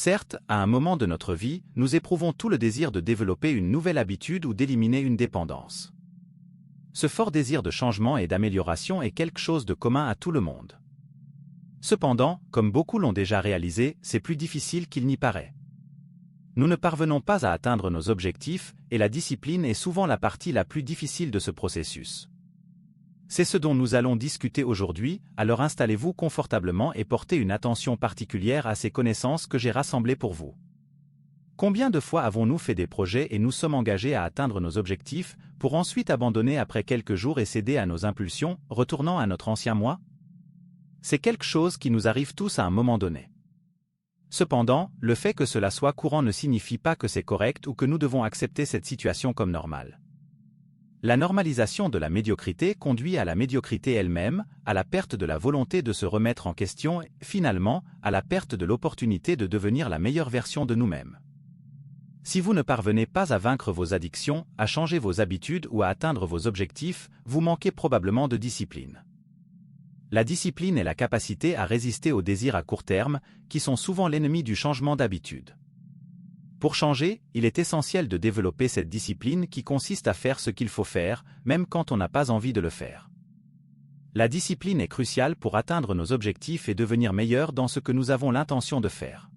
Certes, à un moment de notre vie, nous éprouvons tout le désir de développer une nouvelle habitude ou d'éliminer une dépendance. Ce fort désir de changement et d'amélioration est quelque chose de commun à tout le monde. Cependant, comme beaucoup l'ont déjà réalisé, c'est plus difficile qu'il n'y paraît. Nous ne parvenons pas à atteindre nos objectifs, et la discipline est souvent la partie la plus difficile de ce processus. C'est ce dont nous allons discuter aujourd'hui, alors installez-vous confortablement et portez une attention particulière à ces connaissances que j'ai rassemblées pour vous. Combien de fois avons-nous fait des projets et nous sommes engagés à atteindre nos objectifs, pour ensuite abandonner après quelques jours et céder à nos impulsions, retournant à notre ancien moi? C'est quelque chose qui nous arrive tous à un moment donné. Cependant, le fait que cela soit courant ne signifie pas que c'est correct ou que nous devons accepter cette situation comme normale. La normalisation de la médiocrité conduit à la médiocrité elle-même, à la perte de la volonté de se remettre en question et, finalement, à la perte de l'opportunité de devenir la meilleure version de nous-mêmes. Si vous ne parvenez pas à vaincre vos addictions, à changer vos habitudes ou à atteindre vos objectifs, vous manquez probablement de discipline. La discipline est la capacité à résister aux désirs à court terme, qui sont souvent l'ennemi du changement d'habitude. Pour changer, il est essentiel de développer cette discipline qui consiste à faire ce qu'il faut faire, même quand on n'a pas envie de le faire. La discipline est cruciale pour atteindre nos objectifs et devenir meilleur dans ce que nous avons l'intention de faire.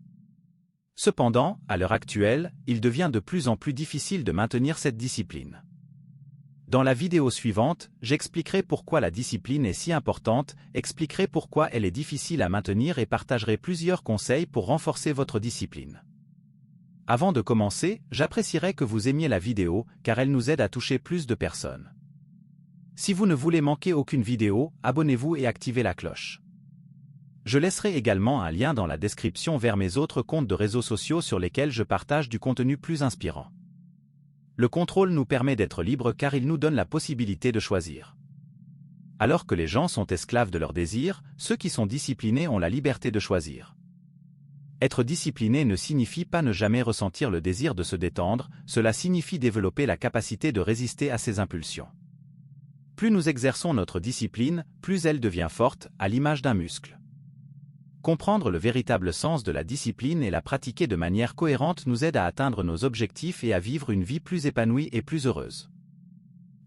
Cependant, à l'heure actuelle, il devient de plus en plus difficile de maintenir cette discipline. Dans la vidéo suivante, j'expliquerai pourquoi la discipline est si importante, expliquerai pourquoi elle est difficile à maintenir et partagerai plusieurs conseils pour renforcer votre discipline. Avant de commencer, j'apprécierais que vous aimiez la vidéo, car elle nous aide à toucher plus de personnes. Si vous ne voulez manquer aucune vidéo, abonnez-vous et activez la cloche. Je laisserai également un lien dans la description vers mes autres comptes de réseaux sociaux sur lesquels je partage du contenu plus inspirant. Le contrôle nous permet d'être libres car il nous donne la possibilité de choisir. Alors que les gens sont esclaves de leurs désirs, ceux qui sont disciplinés ont la liberté de choisir. Être discipliné ne signifie pas ne jamais ressentir le désir de se détendre, cela signifie développer la capacité de résister à ses impulsions. Plus nous exerçons notre discipline, plus elle devient forte, à l'image d'un muscle. Comprendre le véritable sens de la discipline et la pratiquer de manière cohérente nous aide à atteindre nos objectifs et à vivre une vie plus épanouie et plus heureuse.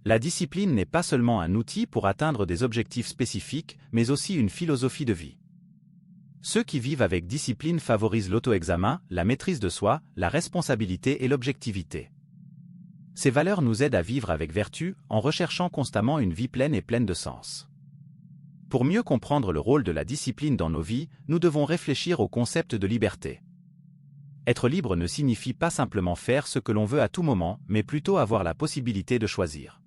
La discipline n'est pas seulement un outil pour atteindre des objectifs spécifiques, mais aussi une philosophie de vie. Ceux qui vivent avec discipline favorisent l'auto-examen, la maîtrise de soi, la responsabilité et l'objectivité. Ces valeurs nous aident à vivre avec vertu, en recherchant constamment une vie pleine et pleine de sens. Pour mieux comprendre le rôle de la discipline dans nos vies, nous devons réfléchir au concept de liberté. Être libre ne signifie pas simplement faire ce que l'on veut à tout moment, mais plutôt avoir la possibilité de choisir.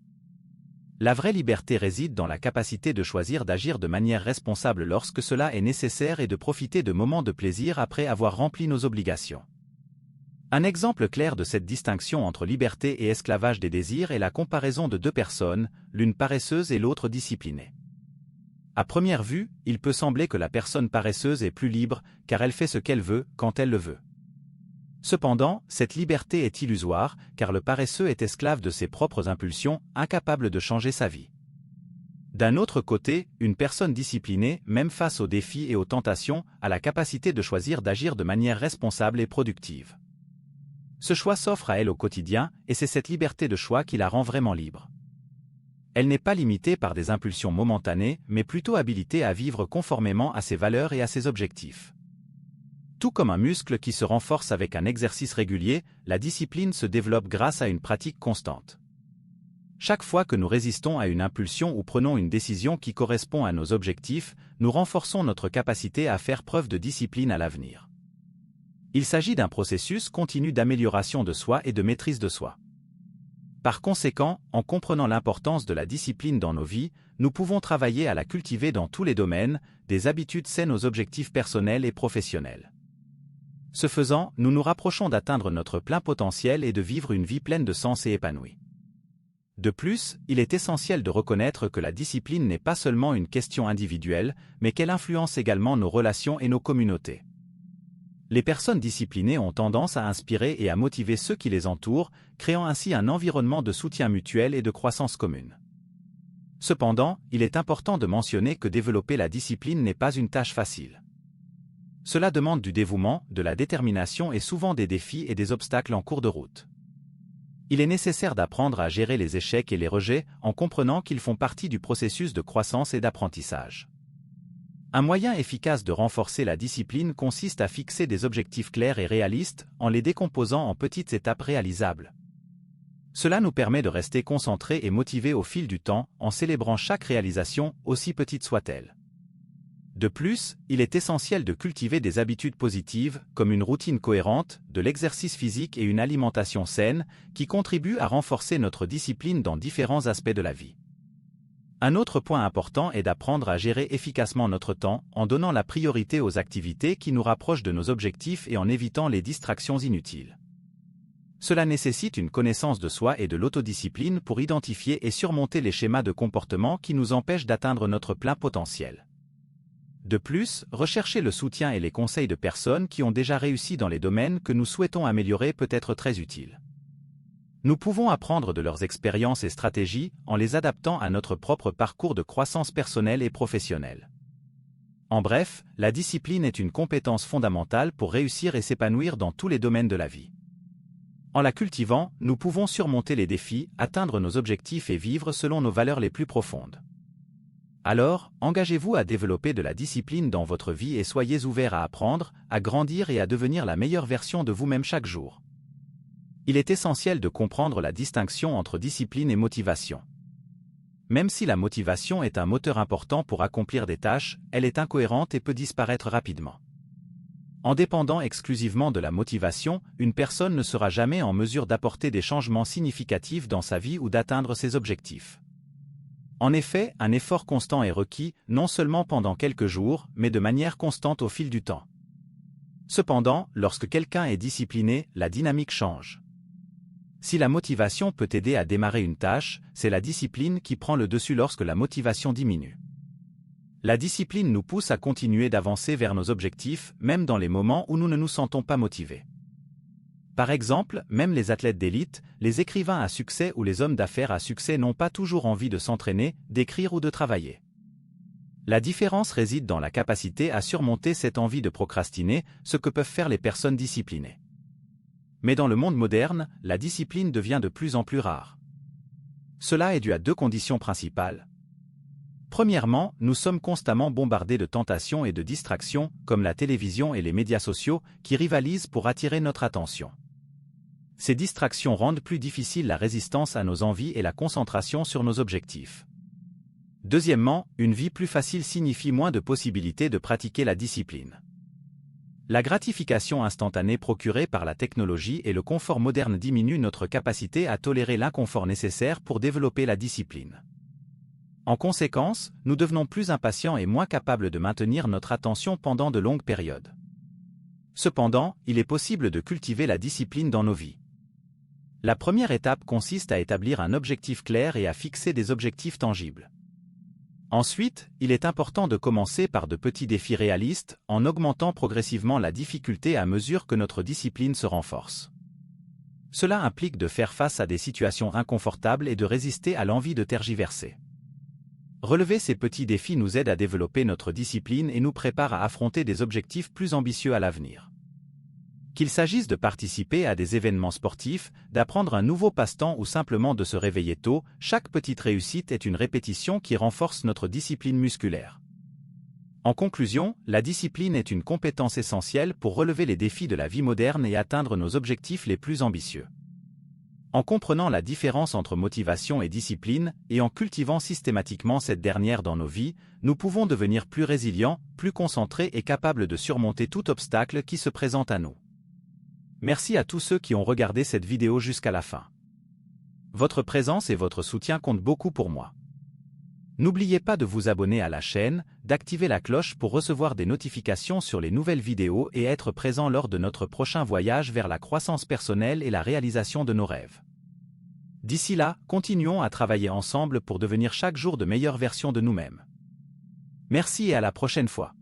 La vraie liberté réside dans la capacité de choisir d'agir de manière responsable lorsque cela est nécessaire et de profiter de moments de plaisir après avoir rempli nos obligations. Un exemple clair de cette distinction entre liberté et esclavage des désirs est la comparaison de deux personnes, l'une paresseuse et l'autre disciplinée. À première vue, il peut sembler que la personne paresseuse est plus libre, car elle fait ce qu'elle veut, quand elle le veut. Cependant, cette liberté est illusoire, car le paresseux est esclave de ses propres impulsions, incapable de changer sa vie. D'un autre côté, une personne disciplinée, même face aux défis et aux tentations, a la capacité de choisir d'agir de manière responsable et productive. Ce choix s'offre à elle au quotidien, et c'est cette liberté de choix qui la rend vraiment libre. Elle n'est pas limitée par des impulsions momentanées, mais plutôt habilitée à vivre conformément à ses valeurs et à ses objectifs. Tout comme un muscle qui se renforce avec un exercice régulier, la discipline se développe grâce à une pratique constante. Chaque fois que nous résistons à une impulsion ou prenons une décision qui correspond à nos objectifs, nous renforçons notre capacité à faire preuve de discipline à l'avenir. Il s'agit d'un processus continu d'amélioration de soi et de maîtrise de soi. Par conséquent, en comprenant l'importance de la discipline dans nos vies, nous pouvons travailler à la cultiver dans tous les domaines, des habitudes saines aux objectifs personnels et professionnels. Ce faisant, nous nous rapprochons d'atteindre notre plein potentiel et de vivre une vie pleine de sens et épanouie. De plus, il est essentiel de reconnaître que la discipline n'est pas seulement une question individuelle, mais qu'elle influence également nos relations et nos communautés. Les personnes disciplinées ont tendance à inspirer et à motiver ceux qui les entourent, créant ainsi un environnement de soutien mutuel et de croissance commune. Cependant, il est important de mentionner que développer la discipline n'est pas une tâche facile. Cela demande du dévouement, de la détermination et souvent des défis et des obstacles en cours de route. Il est nécessaire d'apprendre à gérer les échecs et les rejets en comprenant qu'ils font partie du processus de croissance et d'apprentissage. Un moyen efficace de renforcer la discipline consiste à fixer des objectifs clairs et réalistes en les décomposant en petites étapes réalisables. Cela nous permet de rester concentrés et motivés au fil du temps en célébrant chaque réalisation, aussi petite soit-elle. De plus, il est essentiel de cultiver des habitudes positives, comme une routine cohérente, de l'exercice physique et une alimentation saine, qui contribuent à renforcer notre discipline dans différents aspects de la vie. Un autre point important est d'apprendre à gérer efficacement notre temps en donnant la priorité aux activités qui nous rapprochent de nos objectifs et en évitant les distractions inutiles. Cela nécessite une connaissance de soi et de l'autodiscipline pour identifier et surmonter les schémas de comportement qui nous empêchent d'atteindre notre plein potentiel. De plus, rechercher le soutien et les conseils de personnes qui ont déjà réussi dans les domaines que nous souhaitons améliorer peut être très utile. Nous pouvons apprendre de leurs expériences et stratégies en les adaptant à notre propre parcours de croissance personnelle et professionnelle. En bref, la discipline est une compétence fondamentale pour réussir et s'épanouir dans tous les domaines de la vie. En la cultivant, nous pouvons surmonter les défis, atteindre nos objectifs et vivre selon nos valeurs les plus profondes. Alors, engagez-vous à développer de la discipline dans votre vie et soyez ouverts à apprendre, à grandir et à devenir la meilleure version de vous-même chaque jour. Il est essentiel de comprendre la distinction entre discipline et motivation. Même si la motivation est un moteur important pour accomplir des tâches, elle est incohérente et peut disparaître rapidement. En dépendant exclusivement de la motivation, une personne ne sera jamais en mesure d'apporter des changements significatifs dans sa vie ou d'atteindre ses objectifs. En effet, un effort constant est requis, non seulement pendant quelques jours, mais de manière constante au fil du temps. Cependant, lorsque quelqu'un est discipliné, la dynamique change. Si la motivation peut aider à démarrer une tâche, c'est la discipline qui prend le dessus lorsque la motivation diminue. La discipline nous pousse à continuer d'avancer vers nos objectifs, même dans les moments où nous ne nous sentons pas motivés. Par exemple, même les athlètes d'élite, les écrivains à succès ou les hommes d'affaires à succès n'ont pas toujours envie de s'entraîner, d'écrire ou de travailler. La différence réside dans la capacité à surmonter cette envie de procrastiner, ce que peuvent faire les personnes disciplinées. Mais dans le monde moderne, la discipline devient de plus en plus rare. Cela est dû à deux conditions principales. Premièrement, nous sommes constamment bombardés de tentations et de distractions, comme la télévision et les médias sociaux, qui rivalisent pour attirer notre attention. Ces distractions rendent plus difficile la résistance à nos envies et la concentration sur nos objectifs. Deuxièmement, une vie plus facile signifie moins de possibilités de pratiquer la discipline. La gratification instantanée procurée par la technologie et le confort moderne diminuent notre capacité à tolérer l'inconfort nécessaire pour développer la discipline. En conséquence, nous devenons plus impatients et moins capables de maintenir notre attention pendant de longues périodes. Cependant, il est possible de cultiver la discipline dans nos vies. La première étape consiste à établir un objectif clair et à fixer des objectifs tangibles. Ensuite, il est important de commencer par de petits défis réalistes, en augmentant progressivement la difficulté à mesure que notre discipline se renforce. Cela implique de faire face à des situations inconfortables et de résister à l'envie de tergiverser. Relever ces petits défis nous aide à développer notre discipline et nous prépare à affronter des objectifs plus ambitieux à l'avenir. Qu'il s'agisse de participer à des événements sportifs, d'apprendre un nouveau passe-temps ou simplement de se réveiller tôt, chaque petite réussite est une répétition qui renforce notre discipline musculaire. En conclusion, la discipline est une compétence essentielle pour relever les défis de la vie moderne et atteindre nos objectifs les plus ambitieux. En comprenant la différence entre motivation et discipline, et en cultivant systématiquement cette dernière dans nos vies, nous pouvons devenir plus résilients, plus concentrés et capables de surmonter tout obstacle qui se présente à nous. Merci à tous ceux qui ont regardé cette vidéo jusqu'à la fin. Votre présence et votre soutien comptent beaucoup pour moi. N'oubliez pas de vous abonner à la chaîne, d'activer la cloche pour recevoir des notifications sur les nouvelles vidéos et être présent lors de notre prochain voyage vers la croissance personnelle et la réalisation de nos rêves. D'ici là, continuons à travailler ensemble pour devenir chaque jour de meilleures versions de nous-mêmes. Merci et à la prochaine fois.